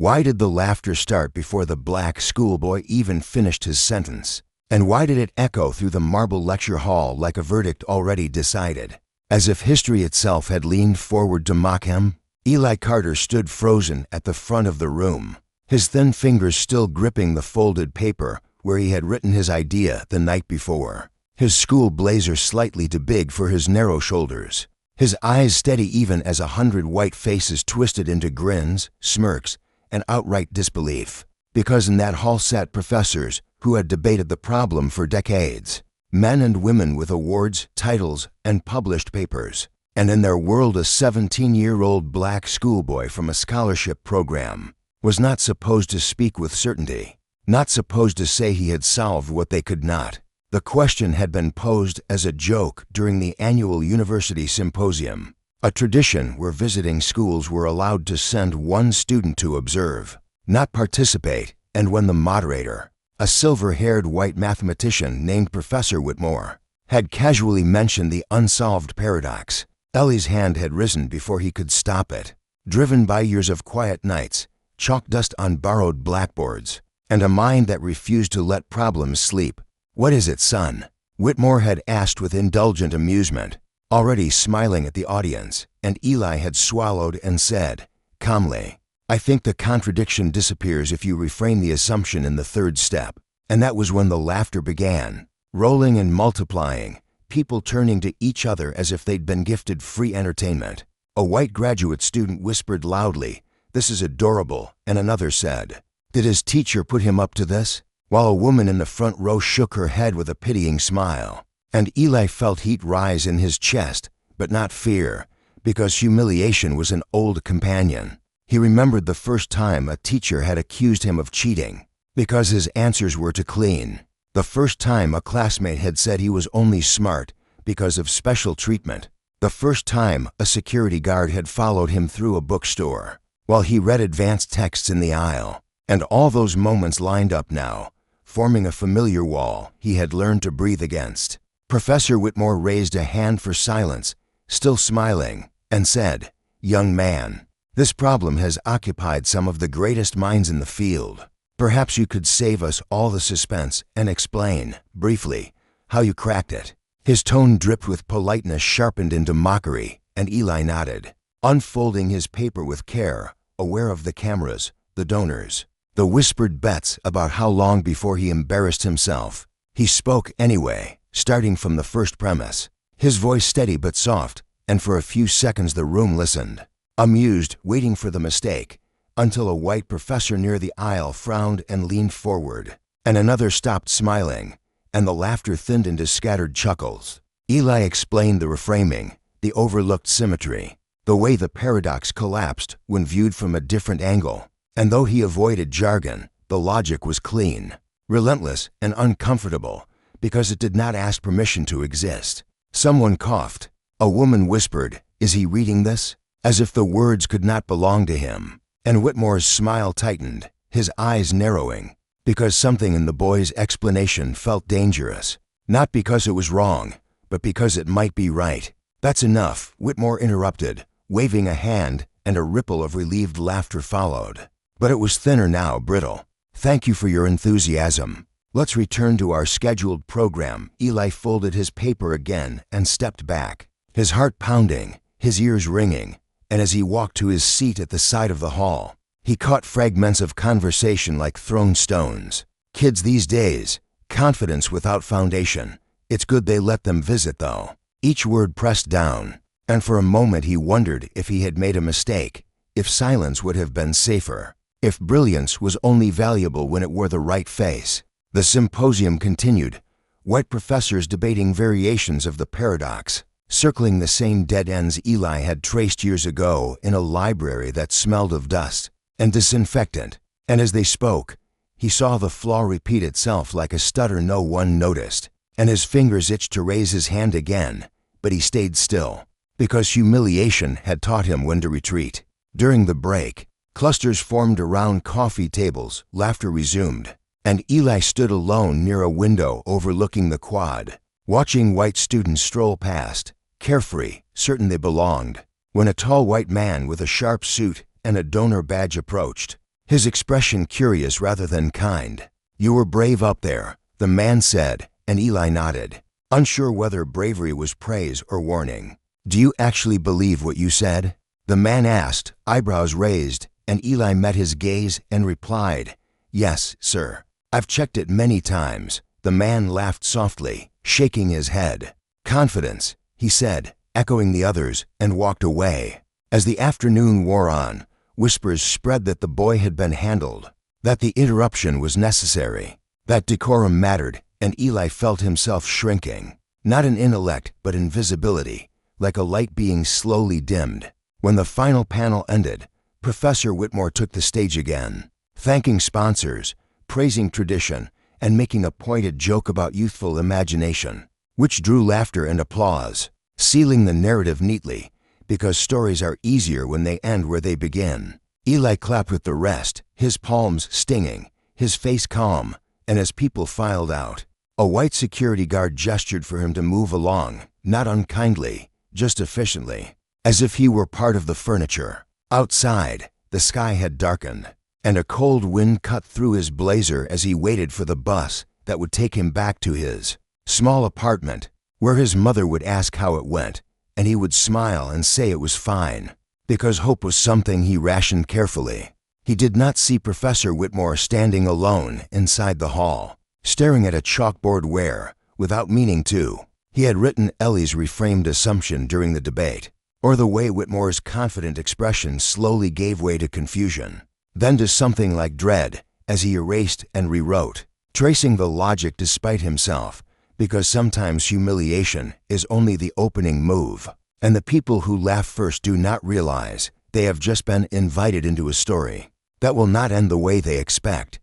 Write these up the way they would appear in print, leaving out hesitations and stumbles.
Why did the laughter start before the black schoolboy even finished his sentence? And why did it echo through the marble lecture hall like a verdict already decided? As if history itself had leaned forward to mock him, Eli Carter stood frozen at the front of the room, his thin fingers still gripping the folded paper where he had written his idea the night before. His school blazer slightly too big for his narrow shoulders, his eyes steady even as 100 white faces twisted into grins, smirks, and outright disbelief. Because in that hall sat professors who had debated the problem for decades, men and women with awards, titles, and published papers. And in their world, a 17-year-old black schoolboy from a scholarship program was not supposed to speak with certainty, not supposed to say he had solved what they could not. The question had been posed as a joke during the annual university symposium, a tradition where visiting schools were allowed to send one student to observe, not participate, and when the moderator, a silver-haired white mathematician named Professor Whitmore, had casually mentioned the unsolved paradox, Ellie's hand had risen before he could stop it. Driven by years of quiet nights, chalk dust on borrowed blackboards, and a mind that refused to let problems sleep. "What is it, son?" Whitmore had asked with indulgent amusement, already smiling at the audience, and Eli had swallowed and said, calmly, "I think the contradiction disappears if you reframe the assumption in the third step." And that was when the laughter began, rolling and multiplying, people turning to each other as if they'd been gifted free entertainment. A white graduate student whispered loudly, "This is adorable," and another said, "Did his teacher put him up to this?" While a woman in the front row shook her head with a pitying smile. And Eli felt heat rise in his chest, but not fear, because humiliation was an old companion. He remembered the first time a teacher had accused him of cheating, because his answers were too clean. The first time a classmate had said he was only smart because of special treatment. The first time a security guard had followed him through a bookstore while he read advanced texts in the aisle. And all those moments lined up now, forming a familiar wall he had learned to breathe against. Professor Whitmore raised a hand for silence, still smiling, and said, "Young man, this problem has occupied some of the greatest minds in the field. Perhaps you could save us all the suspense and explain, briefly, how you cracked it." His tone dripped with politeness sharpened into mockery, and Eli nodded, unfolding his paper with care, aware of the cameras, the donors, the whispered bets about how long before he embarrassed himself. He spoke anyway, starting from the first premise, his voice steady but soft, and for a few seconds the room listened, amused, waiting for the mistake, until a white professor near the aisle frowned and leaned forward, and another stopped smiling, and the laughter thinned into scattered chuckles. Eli explained the reframing, the overlooked symmetry, the way the paradox collapsed when viewed from a different angle. And though he avoided jargon, the logic was clean, relentless, and uncomfortable, because it did not ask permission to exist. Someone coughed. A woman whispered, "Is he reading this?" as if the words could not belong to him. And Whitmore's smile tightened, his eyes narrowing, because something in the boy's explanation felt dangerous. Not because it was wrong, but because it might be right. "That's enough," Whitmore interrupted, waving a hand, and a ripple of relieved laughter followed. But it was thinner now, brittle. "Thank you for your enthusiasm. Let's return to our scheduled program." Eli folded his paper again and stepped back, his heart pounding, his ears ringing, and as he walked to his seat at the side of the hall, he caught fragments of conversation like thrown stones. Kids these days, confidence without foundation. It's good they let them visit, though. Each word pressed down, and for a moment he wondered if he had made a mistake, if silence would have been safer, if brilliance was only valuable when it wore the right face. The symposium continued, white professors debating variations of the paradox, circling the same dead ends Eli had traced years ago in a library that smelled of dust and disinfectant. And as they spoke, he saw the flaw repeat itself like a stutter no one noticed, and his fingers itched to raise his hand again, but he stayed still, because humiliation had taught him when to retreat. During the break, clusters formed around coffee tables, laughter resumed, and Eli stood alone near a window overlooking the quad, watching white students stroll past, carefree, certain they belonged, when a tall white man with a sharp suit and a donor badge approached. his expression curious rather than kind. "You were brave up there," the man said, and Eli nodded, unsure whether bravery was praise or warning. "Do you actually believe what you said?" the man asked, eyebrows raised, and Eli met his gaze and replied, "Yes, sir. I've checked it many times." The man laughed softly, shaking his head. "Confidence," he said, echoing the others, and walked away. As the afternoon wore on, whispers spread that the boy had been handled, that the interruption was necessary, that decorum mattered, and Eli felt himself shrinking, not in intellect but in visibility, like a light being slowly dimmed. When the final panel ended, Professor Whitmore took the stage again, thanking sponsors, praising tradition, and making a pointed joke about youthful imagination, which drew laughter and applause, sealing the narrative neatly, because stories are easier when they end where they begin. Eli clapped with the rest, his palms stinging, his face calm, and as people filed out, a white security guard gestured for him to move along, not unkindly, just efficiently, as if he were part of the furniture. Outside, the sky had darkened, and a cold wind cut through his blazer as he waited for the bus that would take him back to his small apartment, where his mother would ask how it went, and he would smile and say it was fine, because hope was something he rationed carefully. He did not see Professor Whitmore standing alone inside the hall, staring at a chalkboard where, without meaning to, he had written Ellie's reframed assumption during the debate, or the way Whitmore's confident expression slowly gave way to confusion, then to something like dread as he erased and rewrote, tracing the logic despite himself, because sometimes humiliation is only the opening move, and the people who laugh first do not realize they have just been invited into a story that will not end the way they expect.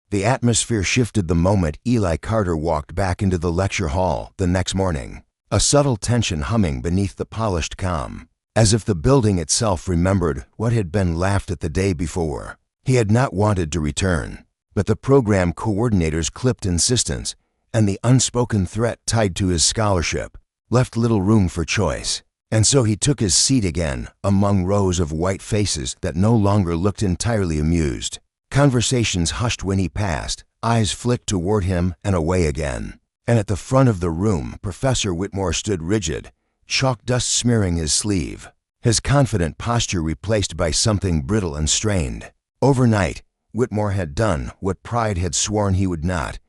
The atmosphere shifted the moment Eli Carter walked back into the lecture hall the next morning, a subtle tension humming beneath the polished calm, as if the building itself remembered what had been laughed at the day before. He had not wanted to return, but the program coordinator's clipped insistence and the unspoken threat tied to his scholarship left little room for choice. And so he took his seat again among rows of white faces that no longer looked entirely amused. Conversations hushed when he passed, eyes flicked toward him and away again. And at the front of the room, Professor Whitmore stood rigid, chalk dust smearing his sleeve, his confident posture replaced by something brittle and strained. Overnight, Whitmore had done what pride had sworn he would not.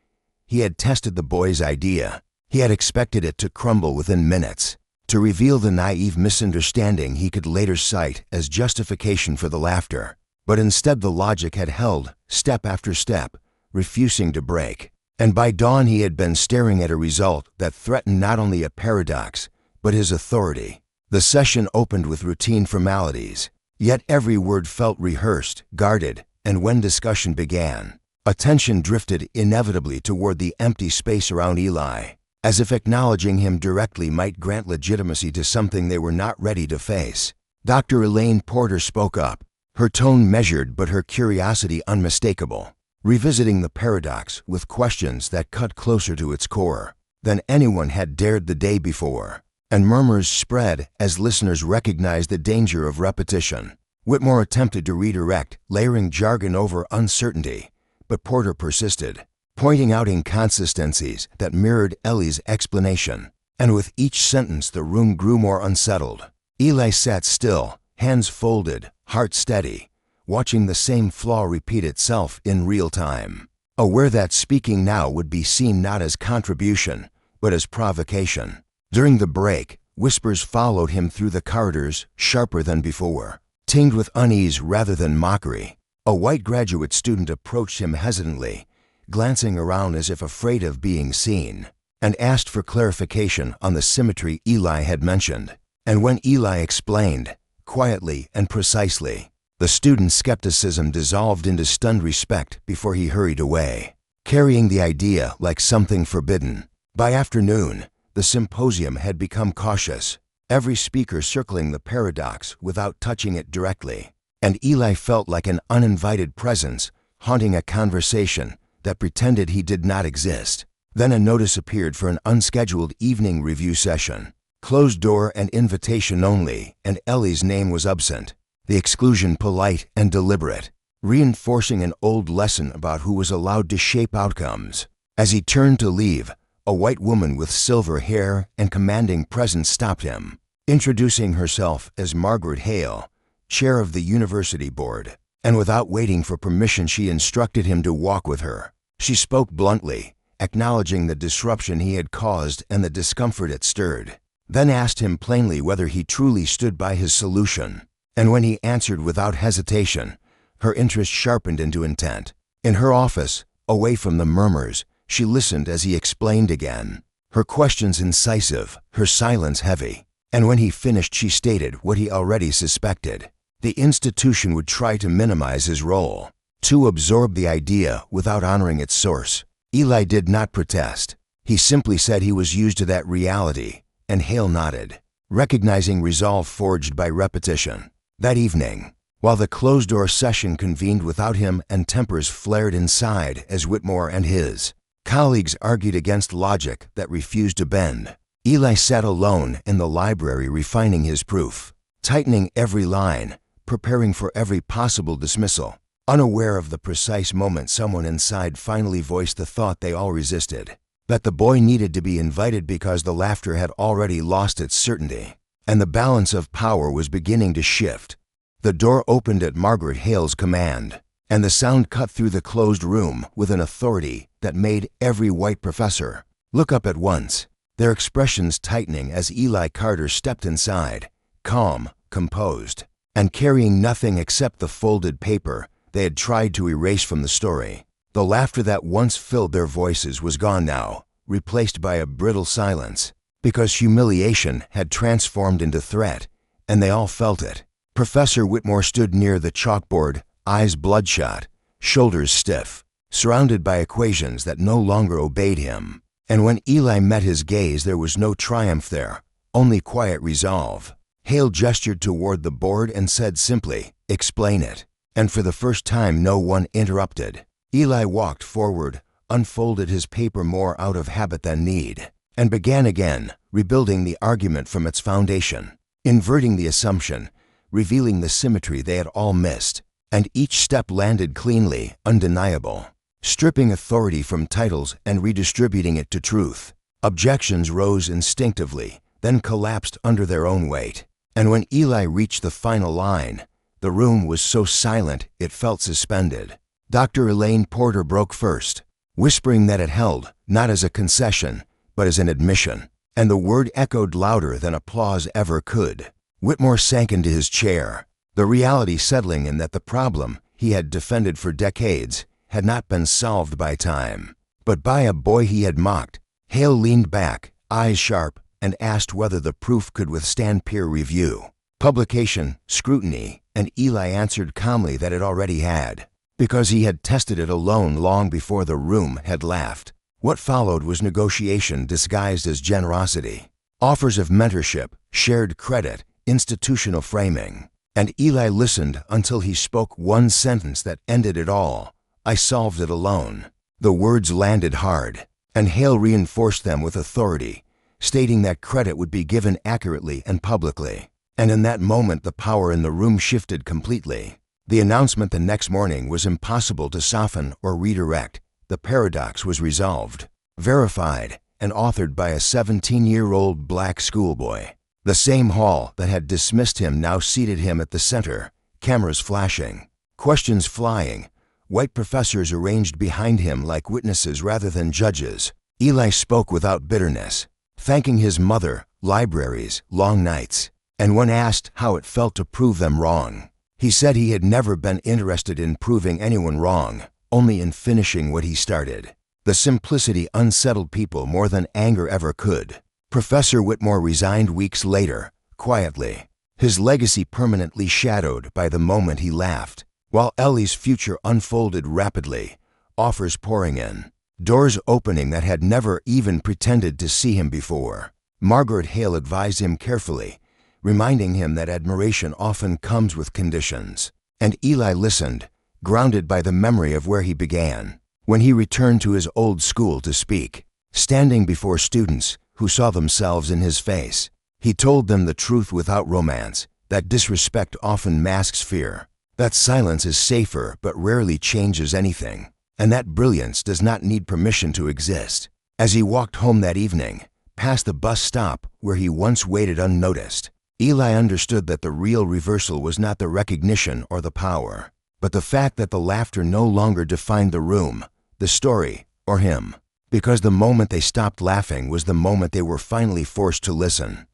He had tested the boy's idea. He had expected it to crumble within minutes, to reveal the naive misunderstanding he could later cite as justification for the laughter. But instead the logic had held, step after step, refusing to break. And by dawn he had been staring at a result that threatened not only a paradox, but his authority. The session opened with routine formalities, yet every word felt rehearsed, guarded, and when discussion began, attention drifted inevitably toward the empty space around Eli, as if acknowledging him directly might grant legitimacy to something they were not ready to face. Dr. Elaine Porter spoke up, her tone measured but her curiosity unmistakable, revisiting the paradox with questions that cut closer to its core than anyone had dared the day before, and murmurs spread as listeners recognized the danger of repetition. Whitmore attempted to redirect, layering jargon over uncertainty, but Porter persisted, pointing out inconsistencies that mirrored Ellie's explanation, and with each sentence the room grew more unsettled. Eli sat still, hands folded, heart steady, watching the same flaw repeat itself in real time, aware that speaking now would be seen not as contribution, but as provocation. During the break, whispers followed him through the corridors, sharper than before, tinged with unease rather than mockery. A white graduate student approached him hesitantly, glancing around as if afraid of being seen, and asked for clarification on the symmetry Eli had mentioned. And when Eli explained, quietly and precisely, the student's skepticism dissolved into stunned respect before he hurried away, carrying the idea like something forbidden. By afternoon, the symposium had become cautious, every speaker circling the paradox without touching it directly, and Eli felt like an uninvited presence haunting a conversation that pretended he did not exist. Then a notice appeared for an unscheduled evening review session, closed door and invitation only, and Ellie's name was absent, the exclusion polite and deliberate. reinforcing an old lesson about who was allowed to shape outcomes. As he turned to leave, a white woman with silver hair and commanding presence stopped him, introducing herself as Margaret Hale, chair of the university board, and without waiting for permission she instructed him to walk with her. She spoke bluntly, acknowledging the disruption he had caused and the discomfort it stirred, then asked him plainly whether he truly stood by his solution. And when he answered without hesitation, her interest sharpened into intent. In her office, away from the murmurs, she listened as he explained again, her questions incisive, her silence heavy. And when he finished, she stated what he already suspected. The institution would try to minimize his role, to absorb the idea without honoring its source. Eli did not protest. He simply said he was used to that reality, and Hale nodded, recognizing resolve forged by repetition. That evening, while the closed-door session convened without him and tempers flared inside as Whitmore and his colleagues argued against logic that refused to bend, Eli sat alone in the library refining his proof, tightening every line, preparing for every possible dismissal, unaware of the precise moment someone inside finally voiced the thought they all resisted, that the boy needed to be invited because the laughter had already lost its certainty, and the balance of power was beginning to shift. The door opened at Margaret Hale's command, and the sound cut through the closed room with an authority that made every white professor look up at once, their expressions tightening as Eli Carter stepped inside, calm, composed, and carrying nothing except the folded paper they had tried to erase from the story. The laughter that once filled their voices was gone now, replaced by a brittle silence, because humiliation had transformed into threat, and they all felt it. Professor Whitmore stood near the chalkboard, eyes bloodshot, shoulders stiff, surrounded by equations that no longer obeyed him. And when Eli met his gaze, there was no triumph there, only quiet resolve. Hale gestured toward the board and said simply, "Explain it." And for the first time, no one interrupted. Eli walked forward, unfolded his paper more out of habit than need, and began again, rebuilding the argument from its foundation, inverting the assumption, revealing the symmetry they had all missed. And each step landed cleanly, undeniable, stripping authority from titles and redistributing it to truth. Objections rose instinctively, then collapsed under their own weight. And when Eli reached the final line, the room was so silent it felt suspended. Dr. Elaine Porter broke first, whispering that it held, not as a concession, but as an admission. And the word echoed louder than applause ever could. Whitmore sank into his chair, the reality settling in that the problem he had defended for decades had not been solved by time, but by a boy he had mocked. Hale leaned back, eyes sharp, and asked whether the proof could withstand peer review, publication, scrutiny, and Eli answered calmly that it already had, because he had tested it alone long before the room had laughed. What followed was negotiation disguised as generosity, offers of mentorship, shared credit, institutional framing. And Eli listened until he spoke one sentence that ended it all. "I solved it alone." The words landed hard, and Hale reinforced them with authority, stating that credit would be given accurately and publicly. And in that moment, the power in the room shifted completely. The announcement the next morning was impossible to soften or redirect. The paradox was resolved, verified, and authored by a 17-year-old black schoolboy. The same hall that had dismissed him now seated him at the center, cameras flashing, questions flying, white professors arranged behind him like witnesses rather than judges. Eli spoke without bitterness, thanking his mother, libraries, long nights, and when asked how it felt to prove them wrong, he said he had never been interested in proving anyone wrong, only in finishing what he started. The simplicity unsettled people more than anger ever could. Professor Whitmore resigned weeks later, quietly, his legacy permanently shadowed by the moment he laughed, while Ellie's future unfolded rapidly, offers pouring in, doors opening that had never even pretended to see him before. Margaret Hale advised him carefully, reminding him that admiration often comes with conditions. And Eli listened, grounded by the memory of where he began. When he returned to his old school to speak, standing before students who saw themselves in his face, he told them the truth without romance, that disrespect often masks fear. That silence is safer but rarely changes anything, and that brilliance does not need permission to exist. As he walked home that evening, past the bus stop where he once waited unnoticed, Eli understood that the real reversal was not the recognition or the power, but the fact that the laughter no longer defined the room, the story, or him. Because the moment they stopped laughing was the moment they were finally forced to listen.